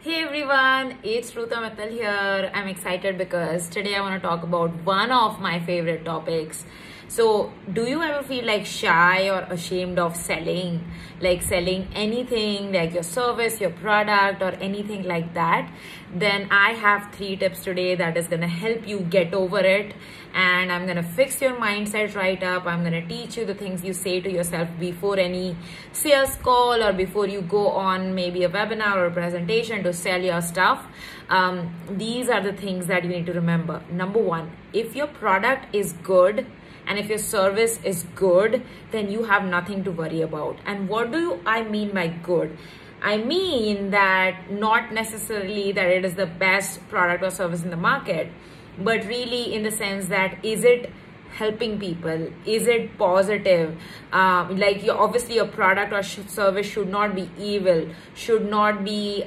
Hey everyone, it's Roota Mittal here. I'm excited because today I want to talk about one of my favorite topics. So, do you ever feel like shy or ashamed of selling? Like selling anything, like your service, your product, or anything like that? Then I have 3 tips today that is going to help you get over it. And I'm going to fix your mindset right up. I'm going to teach you the things you say to yourself before any sales call or before you go on maybe a webinar or a presentation to sell your stuff. These are the things that you need to remember. Number 1, if your product is good, and if your service is good, then you have nothing to worry about. And what do I mean by good? I mean that not necessarily that it is the best product or service in the market, but really in the sense that is it helping people? Is it positive? Like obviously your product or service should not be evil, should not be,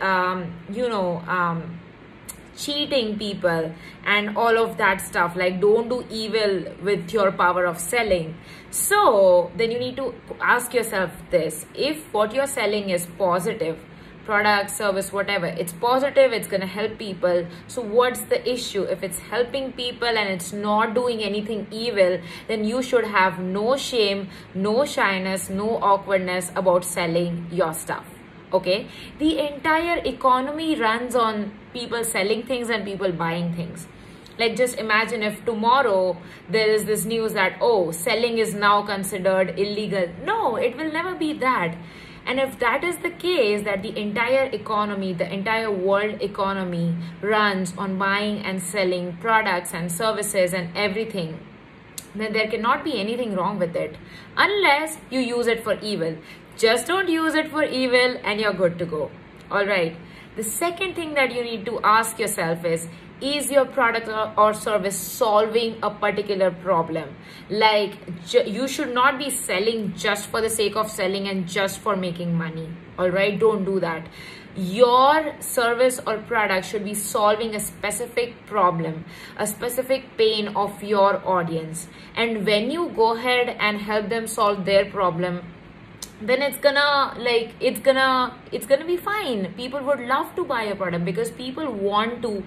cheating people and all of that stuff. Like don't do evil with your power of selling. So then you need to ask yourself this: if what you're selling is positive, product, service, whatever, it's positive, it's going to help people, so what's the issue? If it's helping people and it's not doing anything evil, then you should have no shame, no shyness, no awkwardness about selling your stuff. Okay, the entire economy runs on people selling things and people buying things. Like just imagine if tomorrow there is this news that, oh, selling is now considered illegal. No, it will never be that. And if that is the case, that the entire economy, the entire world economy runs on buying and selling products and services and everything, then there cannot be anything wrong with it unless you use it for evil. Just don't use it for evil and you're good to go. All right. The second thing that you need to ask yourself is your product or service solving a particular problem? Like you should not be selling just for the sake of selling and just for making money. All right. Don't do that. Your service or product should be solving a specific problem, a specific pain of your audience. And when you go ahead and help them solve their problem, then it's gonna be fine. People would love to buy a product because people want to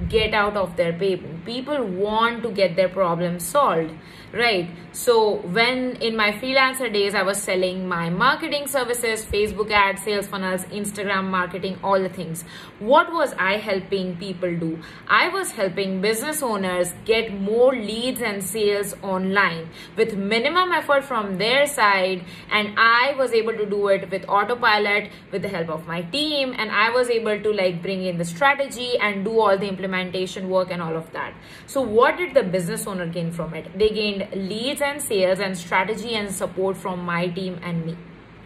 get out of their pain. People want to get their problem solved, right? So when in my freelancer days, I was selling my marketing services, Facebook ads, sales funnels, Instagram marketing, all the things. What was I helping people do? I was helping business owners get more leads and sales online with minimum effort from their side, and I was able to do it with autopilot with the help of my team, and I was able to like bring in the strategy and do all the implementation work and all of that. So what did the business owner gain from it? They gained leads and sales and strategy and support from my team and me,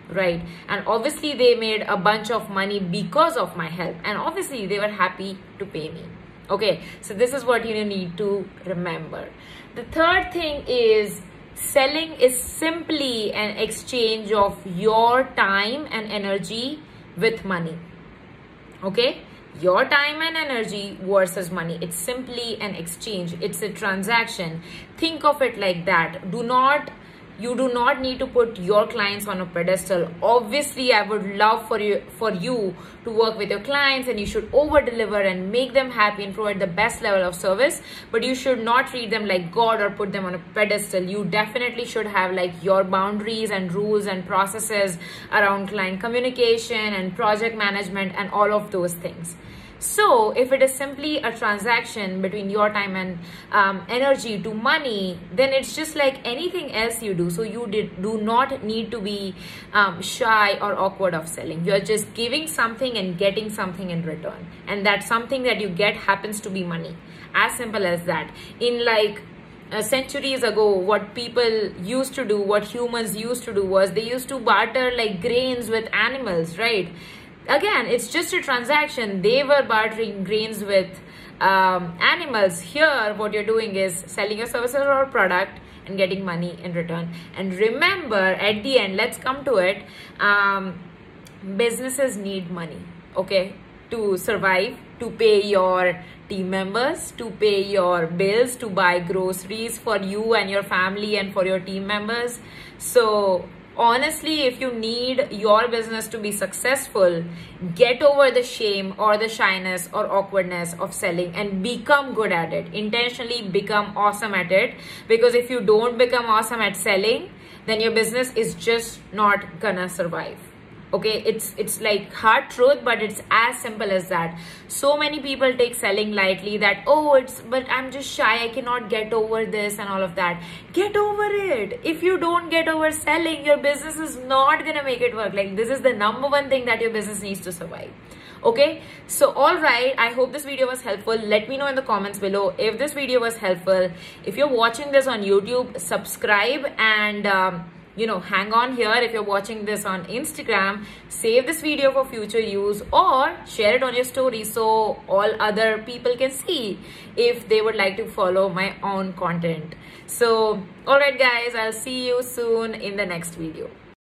right? And obviously they made a bunch of money because of my help, and obviously they were happy to pay me. Okay, so this is what you need to remember. The third thing is selling is simply an exchange of your time and energy with money. Okay, your time and energy versus money. It's simply an exchange. It's a transaction. Think of it like that. You do not need to put your clients on a pedestal. Obviously, I would love for you to work with your clients, and you should over deliver and make them happy and provide the best level of service, but you should not treat them like God or put them on a pedestal. You definitely should have like your boundaries and rules and processes around client communication and project management and all of those things. So if it is simply a transaction between your time and energy to money, then it's just like anything else you do. So you do not need to be shy or awkward of selling. You're just giving something and getting something in return. And that something that you get happens to be money. As simple as that. In like centuries ago, what people used to do, what humans used to do was they used to barter like grains with animals, right? Again, it's just a transaction. They were bartering grains with animals. Here, what you're doing is selling your services or product and getting money in return. And remember, at the end, let's come to it. Businesses need money, okay, to survive, to pay your team members, to pay your bills, to buy groceries for you and your family and for your team members. So Honestly, if you need your business to be successful, get over the shame or the shyness or awkwardness of selling and become good at it. Intentionally become awesome at it, because if you don't become awesome at selling, then your business is just not gonna survive. Okay, it's like hard truth, but it's as simple as that. So many people take selling lightly, that but I'm just shy, I cannot get over this and all of that. Get over it. If you don't get over selling, your business is not gonna make it work. Like, this is the number one thing that your business needs to survive. Okay, so all right, I hope this video was helpful. Let me know in the comments below if this video was helpful. If you're watching this on YouTube, subscribe and hang on here. If you're watching this on Instagram, save this video for future use or share it on your story so all other people can see if they would like to follow my own content. So all right guys, I'll see you soon in the next video.